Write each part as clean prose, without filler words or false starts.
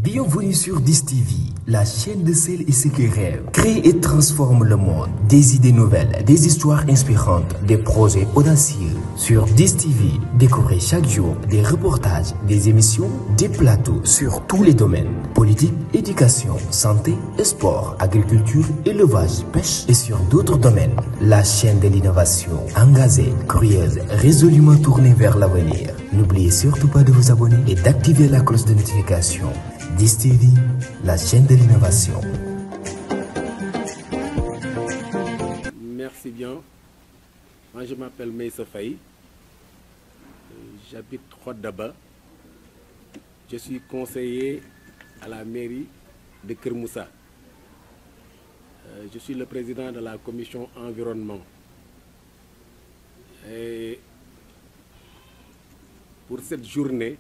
Bienvenue sur DIS-TV, la chaîne de celles et ceux qui rêvent. Crée et transforme le monde. Des idées nouvelles, des histoires inspirantes, des projets audacieux. Sur DIS-TV, découvrez chaque jour des reportages, des émissions, des plateaux sur tous les domaines. Politique, éducation, santé, sport, agriculture, élevage, pêche et sur d'autres domaines. La chaîne de l'innovation, engagée, curieuse, résolument tournée vers l'avenir. N'oubliez surtout pas de vous abonner et d'activer la cloche de notification. DIS-TV, la chaîne de l'innovation. Merci bien. Moi, je m'appelle Meïssa Faye. J'habite Khoddaba. Je suis conseiller à la mairie de Keur Moussa. Je suis le président de la commission environnement. Et pour cette journée,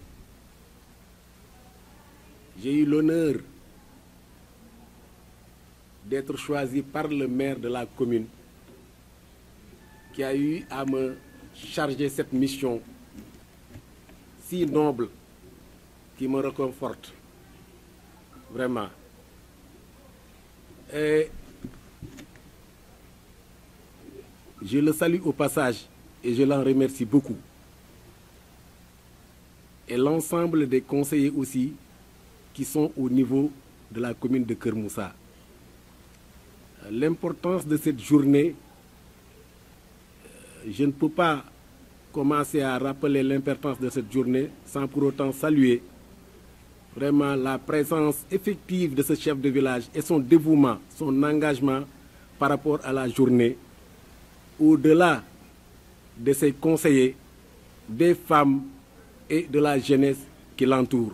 j'ai eu l'honneur d'être choisi par le maire de la commune qui a eu à me charger cette mission si noble qui me réconforte vraiment. Et je le salue au passage et je l'en remercie beaucoup. Et l'ensemble des conseillers aussi qui sont au niveau de la commune de Keur Moussa. L'importance de cette journée, je ne peux pas commencer à rappeler l'importance de cette journée sans pour autant saluer vraiment la présence effective de ce chef de village et son dévouement, son engagement par rapport à la journée, au-delà de ses conseillers, des femmes et de la jeunesse qui l'entoure.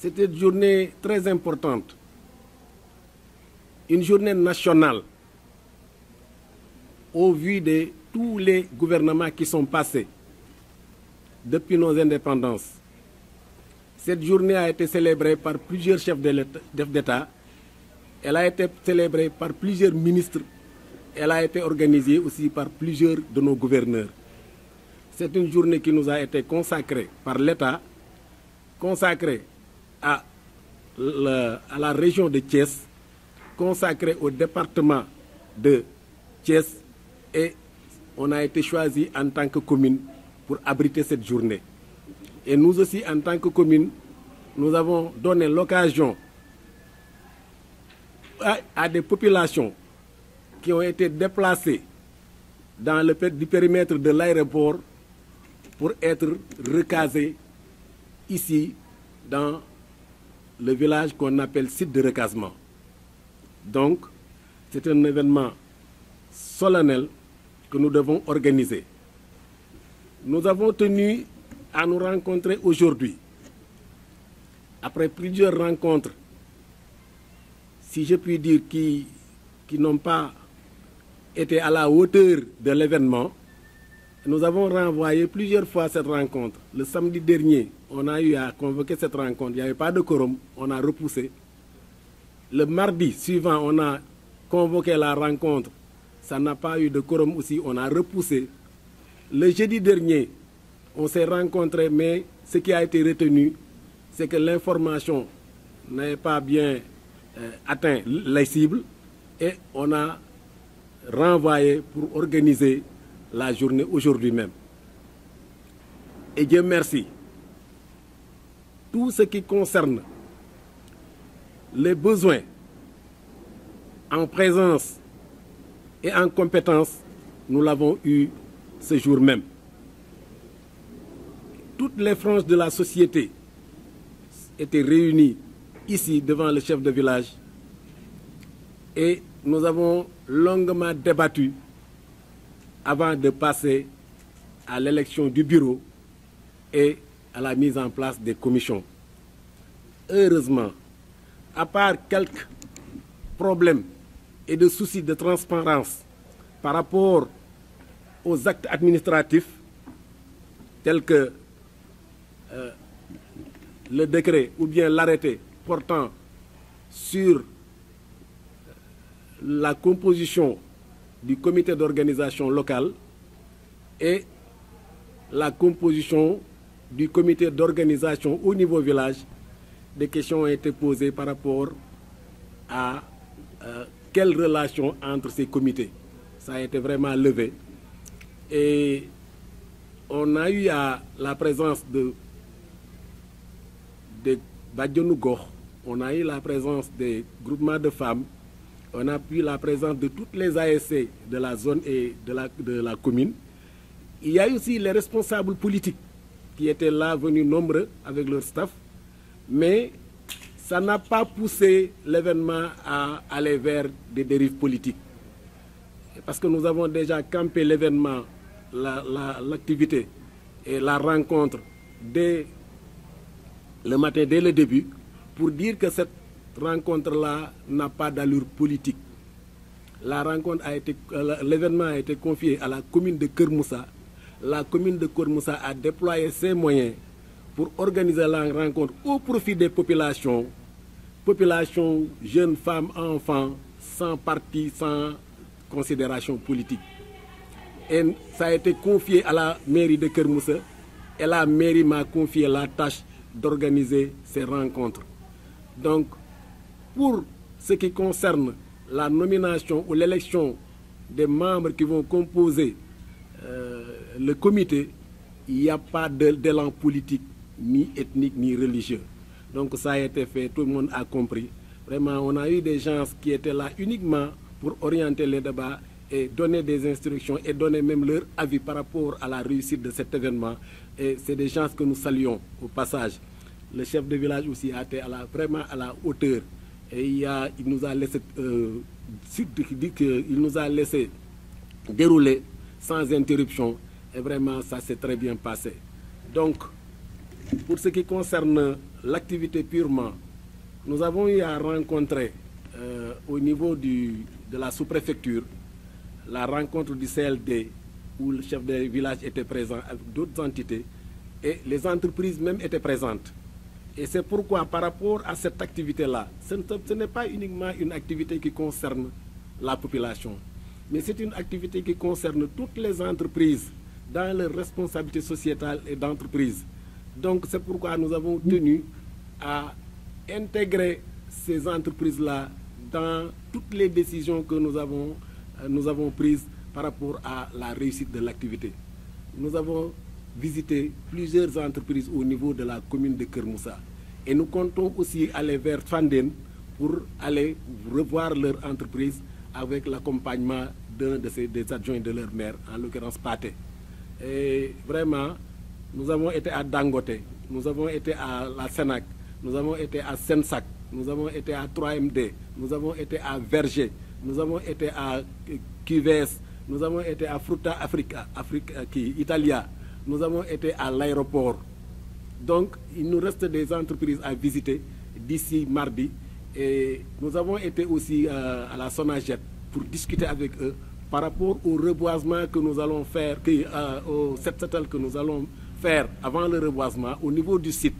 C'était une journée très importante, une journée nationale au vu de tous les gouvernements qui sont passés depuis nos indépendances. Cette journée a été célébrée par plusieurs chefs d'État, elle a été célébrée par plusieurs ministres, elle a été organisée aussi par plusieurs de nos gouverneurs. C'est une journée qui nous a été consacrée par l'État, consacrée à la région de Thiès, consacrée au département de Thiès, et on a été choisi en tant que commune pour abriter cette journée. Et nous aussi, en tant que commune, nous avons donné l'occasion à des populations qui ont été déplacées dans le périmètre de l'aéroport pour être recasées ici dans le village qu'on appelle site de recasement. Donc, c'est un événement solennel que nous devons organiser. Nous avons tenu à nous rencontrer aujourd'hui. Après plusieurs rencontres, si je puis dire, qui n'ont pas été à la hauteur de l'événement, nous avons renvoyé plusieurs fois cette rencontre. Le samedi dernier, on a eu à convoquer cette rencontre. Il n'y avait pas de quorum, on a repoussé. Le mardi suivant, on a convoqué la rencontre. Ça n'a pas eu de quorum aussi, on a repoussé. Le jeudi dernier, on s'est rencontrés, mais ce qui a été retenu, c'est que l'information n'avait pas bien atteint les cibles et on a renvoyé pour organiser la journée aujourd'hui même. Et Dieu merci, tout ce qui concerne les besoins en présence et en compétence, nous l'avons eu ce jour même. Toutes les franges de la société étaient réunies ici devant le chef de village et nous avons longuement débattu avant de passer à l'élection du bureau et à la mise en place des commissions. Heureusement, à part quelques problèmes et de soucis de transparence par rapport aux actes administratifs, tels que le décret ou bien l'arrêté portant sur la composition du comité d'organisation locale et la composition du comité d'organisation au niveau village, des questions ont été posées par rapport à quelle relation entre ces comités. Ça a été vraiment levé. Et on a eu la présence de Badjonougor, on a eu la présence des groupements de femmes, on a eu la présence de toutes les ASC de la zone et de la commune. Il y a aussi les responsables politiques qui étaient là, venus nombreux avec leur staff, mais ça n'a pas poussé l'événement à aller vers des dérives politiques. Parce que nous avons déjà campé l'événement, l'activité et la rencontre dès le matin, dès le début, pour dire que cette rencontre-là n'a pas d'allure politique. L'événement a été confié à la commune de Kermoussa. La commune de Kermoussa a déployé ses moyens pour organiser la rencontre au profit des populations, jeunes, femmes, enfants, sans parti, sans considération politique. Et ça a été confié à la mairie de Kermoussa et la mairie m'a confié la tâche d'organiser ces rencontres. Donc, pour ce qui concerne la nomination ou l'élection des membres qui vont composer le comité, il n'y a pas d'élan politique, ni ethnique, ni religieux. Donc ça a été fait, tout le monde a compris. Vraiment, on a eu des gens qui étaient là uniquement pour orienter les débats et donner des instructions et donner même leur avis par rapport à la réussite de cet événement. Et c'est des gens que nous saluons au passage. Le chef de village aussi a été vraiment à la hauteur. Et il nous a laissé dérouler sans interruption. Et vraiment, ça s'est très bien passé. Donc, pour ce qui concerne l'activité purement, nous avons eu à rencontrer au niveau de la sous-préfecture la rencontre du CLD où le chef de village était présent avec d'autres entités et les entreprises même étaient présentes. Et c'est pourquoi par rapport à cette activité-là, ce n'est pas uniquement une activité qui concerne la population, mais c'est une activité qui concerne toutes les entreprises dans leur responsabilité sociétale et d'entreprise. Donc c'est pourquoi nous avons tenu à intégrer ces entreprises-là dans toutes les décisions que nous avons prises par rapport à la réussite de l'activité. Nous avons visité plusieurs entreprises au niveau de la commune de Kermoussa. Et nous comptons aussi aller vers Fandène pour aller revoir leur entreprise avec l'accompagnement des adjoints de leur maire, en l'occurrence Pathé. Et vraiment, nous avons été à Dangote, nous avons été à la Sénac, nous avons été à Sensac, nous avons été à 3MD, nous avons été à Verger, nous avons été à QVS, nous avons été à Fruta Italia, nous avons été à l'aéroport. Donc, il nous reste des entreprises à visiter d'ici mardi. Et nous avons été aussi à la Sonaget pour discuter avec eux par rapport au reboisement que nous allons faire, au set-settle que nous allons faire avant le reboisement au niveau du site.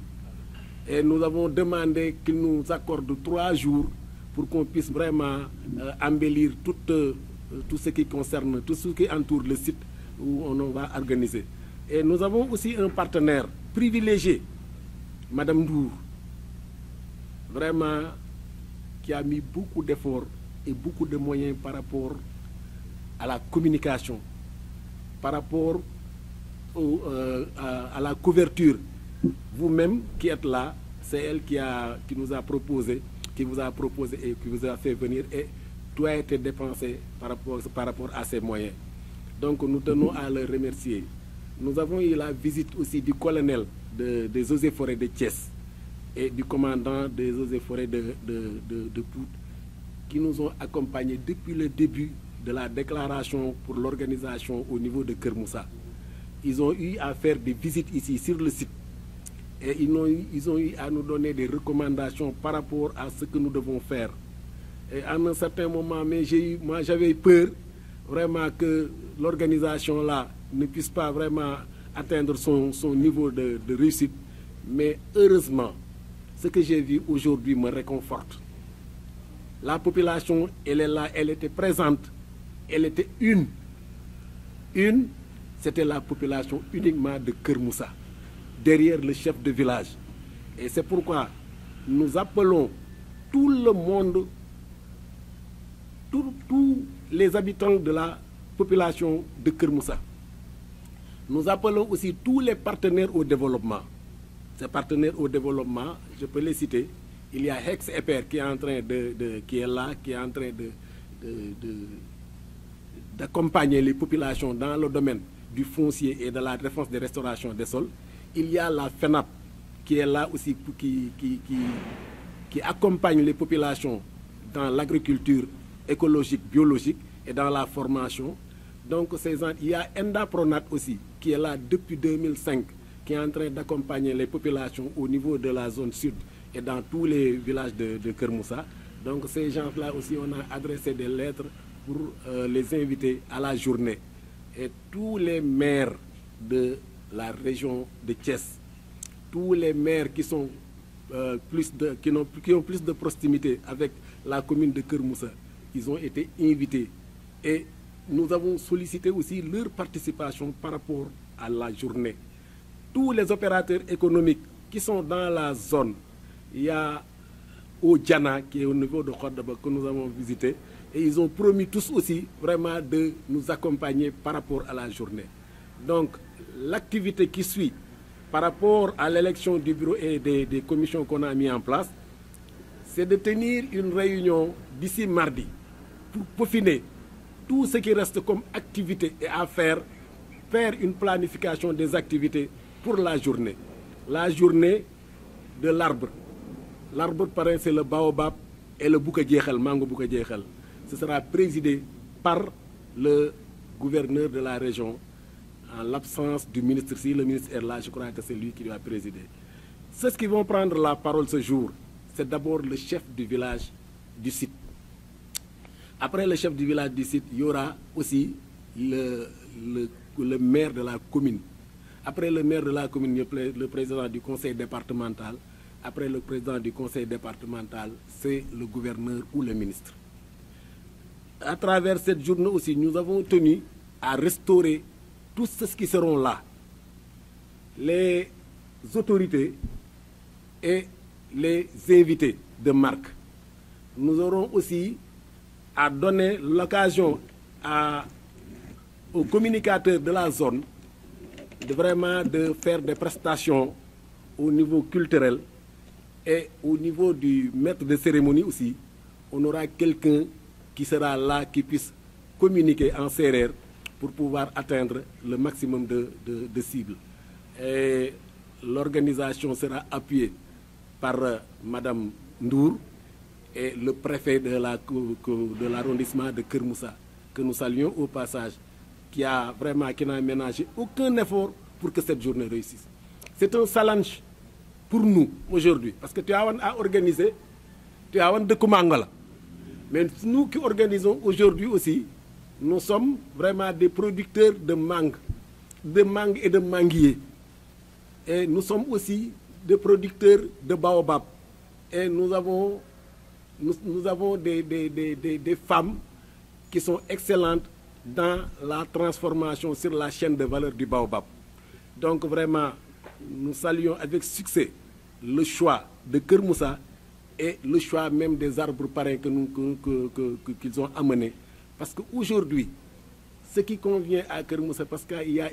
Et nous avons demandé qu'ils nous accordent 3 jours pour qu'on puisse vraiment embellir tout ce qui concerne, tout ce qui entoure le site où on va organiser. Et nous avons aussi un partenaire privilégié, Madame Ndour, vraiment qui a mis beaucoup d'efforts et beaucoup de moyens par rapport à la communication, par rapport à la couverture. Vous-même qui êtes là, c'est elle qui nous a proposé, qui vous a proposé et qui vous a fait venir, et tout a été dépensé par rapport à ces moyens. Donc nous tenons à le remercier. Nous avons eu la visite aussi du colonel des eaux et forêts de Thiès et du commandant des eaux et forêts de Pout, qui nous ont accompagnés depuis le début de la déclaration pour l'organisation au niveau de Kermoussa. Ils ont eu à faire des visites ici sur le site et ils ont eu à nous donner des recommandations par rapport à ce que nous devons faire. Et à un certain moment, moi j'avais peur vraiment que l'organisation là ne puisse pas vraiment atteindre son niveau de réussite. Mais heureusement, ce que j'ai vu aujourd'hui me réconforte. La population, elle est là, elle était présente, elle était une, c'était la population uniquement de Kermoussa. derrière le chef de village. Et c'est pourquoi nous appelons tout le monde, tous les habitants de la population de Keur Moussa. Nous appelons aussi tous les partenaires au développement. Ces partenaires au développement, je peux les citer. Il y a Hex Eper qui est en train qui est là, qui est en train d'accompagner les populations dans le domaine du foncier et de la défense des restaurations des sols. Il y a la FENAP qui est là aussi, qui accompagne les populations dans l'agriculture écologique, biologique et dans la formation. Donc il y a Enda Pronat aussi qui est là depuis 2005, qui est en train d'accompagner les populations au niveau de la zone sud et dans tous les villages de Keur Moussa. Donc ces gens-là aussi, on a adressé des lettres pour les inviter à la journée. Et tous les maires de la région de Thiès, tous les maires qui ont plus de proximité avec la commune de Keur Moussa, ils ont été invités. Et nous avons sollicité aussi leur participation par rapport à la journée. Tous les opérateurs économiques qui sont dans la zone, il y a Odjana qui est au niveau de Khordaba que nous avons visité, et ils ont promis tous aussi vraiment de nous accompagner par rapport à la journée. Donc l'activité qui suit par rapport à l'élection du bureau et des commissions qu'on a mis en place, c'est de tenir une réunion d'ici mardi pour peaufiner tout ce qui reste comme activité et à faire une planification des activités pour la journée. La journée de l'arbre. L'arbre parrain, c'est le baobab et le bouka djehel, mango bouka djehel. Ce sera présidé par le gouverneur de la région en l'absence du ministre. Si le ministre est là, je crois que c'est lui qui doit présider. Ceux qui vont prendre la parole ce jour, c'est d'abord le chef du village du site. Après le chef du village du site, il y aura aussi le maire de la commune. Après le maire de la commune, le président du conseil départemental. Après le président du conseil départemental, c'est le gouverneur ou le ministre. À travers cette journée aussi, nous avons tenu à restaurer tous ceux qui seront là. Les autorités et les invités de marque. Nous aurons aussi à donner l'occasion aux communicateurs de la zone de faire des prestations au niveau culturel et au niveau du maître de cérémonie aussi. On aura quelqu'un qui sera là, qui puisse communiquer en sérère pour pouvoir atteindre le maximum de cibles. Et l'organisation sera appuyée par Madame Ndour et le préfet de l'arrondissement de Keur Moussa, que nous saluons au passage, qui n'a ménagé aucun effort pour que cette journée réussisse. C'est un challenge pour nous aujourd'hui, parce que tu as organisé, tu as de Koumangala. Mais nous qui organisons aujourd'hui aussi, nous sommes vraiment des producteurs de mangue et de manguier. Et nous sommes aussi des producteurs de baobab. Et nous avons des femmes qui sont excellentes dans la transformation sur la chaîne de valeur du baobab. Donc vraiment, nous saluons avec succès le choix de Keur Moussa et le choix même des arbres parrains qu'ils ont amenés. Parce qu'aujourd'hui, ce qui convient à Keur Moussa, parce qu'il y a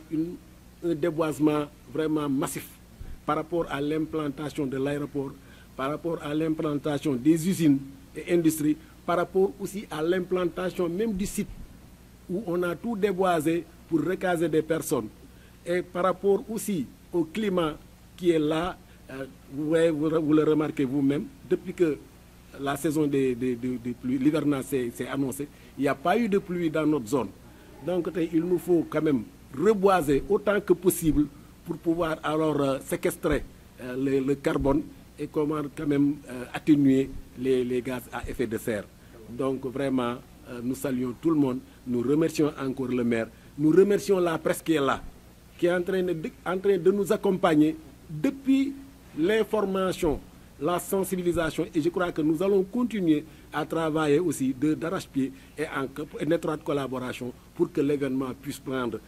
un déboisement vraiment massif par rapport à l'implantation de l'aéroport, par rapport à l'implantation des usines et industries, par rapport aussi à l'implantation même du site où on a tout déboisé pour recaser des personnes. Et par rapport aussi au climat qui est là, vous le remarquez vous-même, depuis que la saison des pluies, l'hivernage s'est annoncé, il n'y a pas eu de pluie dans notre zone. Donc il nous faut quand même reboiser autant que possible pour pouvoir alors séquestrer le carbone et comment quand même atténuer les gaz à effet de serre. Donc vraiment, nous saluons tout le monde, nous remercions encore le maire, nous remercions la presse qui est là, qui est en train de nous accompagner depuis l'information, la sensibilisation, et je crois que nous allons continuer à travailler aussi d'arrache-pied et en étroite collaboration pour que l'événement puisse prendre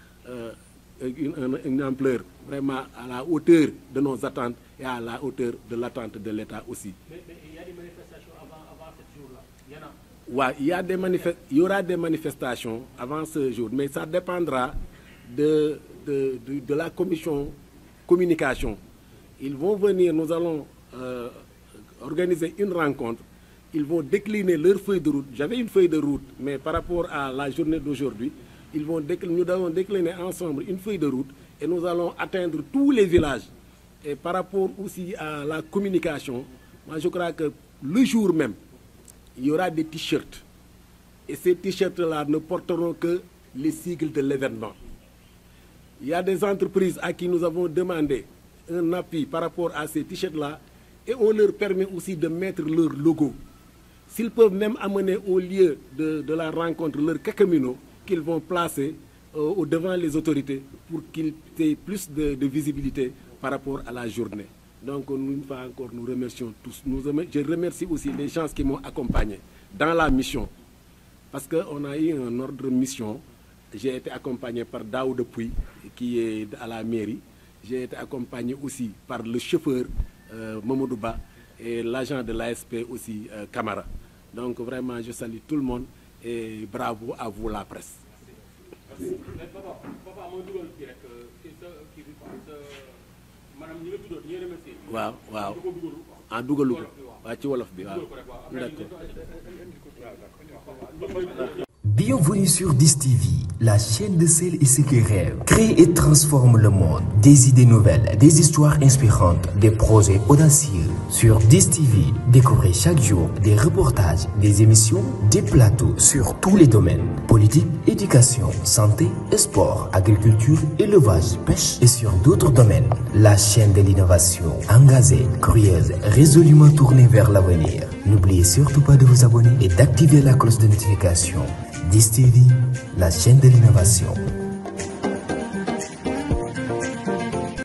une ampleur vraiment à la hauteur de nos attentes et à la hauteur de l'attente de l'État aussi. Mais il y a des manifestations avant ce jour-là. Il y en a. Ouais, il y aura des manifestations avant ce jour, mais ça dépendra de la commission communication. Ils vont venir, nous allons organiser une rencontre. Ils vont décliner leur feuille de route. J'avais une feuille de route, mais par rapport à la journée d'aujourd'hui, nous allons décliner ensemble une feuille de route et nous allons atteindre tous les villages. Et par rapport aussi à la communication, moi je crois que le jour même, il y aura des t-shirts. Et ces t-shirts-là ne porteront que les sigles de l'événement. Il y a des entreprises à qui nous avons demandé un appui par rapport à ces t-shirts-là et on leur permet aussi de mettre leur logo. S'ils peuvent même amener au lieu de la rencontre leur cacamino qu'ils vont placer devant les autorités pour qu'ils aient plus de visibilité par rapport à la journée. Donc une fois encore, nous remercions tous. Je remercie aussi les gens qui m'ont accompagné dans la mission. Parce qu'on a eu un ordre de mission. J'ai été accompagné par Daoud Puy, qui est à la mairie. J'ai été accompagné aussi par le chauffeur Mamadou Ba et l'agent de l'ASP aussi, Camara. Donc vraiment, je salue tout le monde et bravo à vous la presse. Merci. waaw waaw en dugalu ko waaw ci wolof bi waaw d'accord. Bienvenue sur DIS-TV, la chaîne de celles et ceux qui rêvent. Crée et transforme le monde. Des idées nouvelles, des histoires inspirantes, des projets audacieux. Sur DIS-TV, découvrez chaque jour des reportages, des émissions, des plateaux sur tous les domaines. Politique, éducation, santé, sport, agriculture, élevage, pêche et sur d'autres domaines. La chaîne de l'innovation, engagée, curieuse, résolument tournée vers l'avenir. N'oubliez surtout pas de vous abonner et d'activer la cloche de notification. DIS-TV, la chaîne de l'innovation.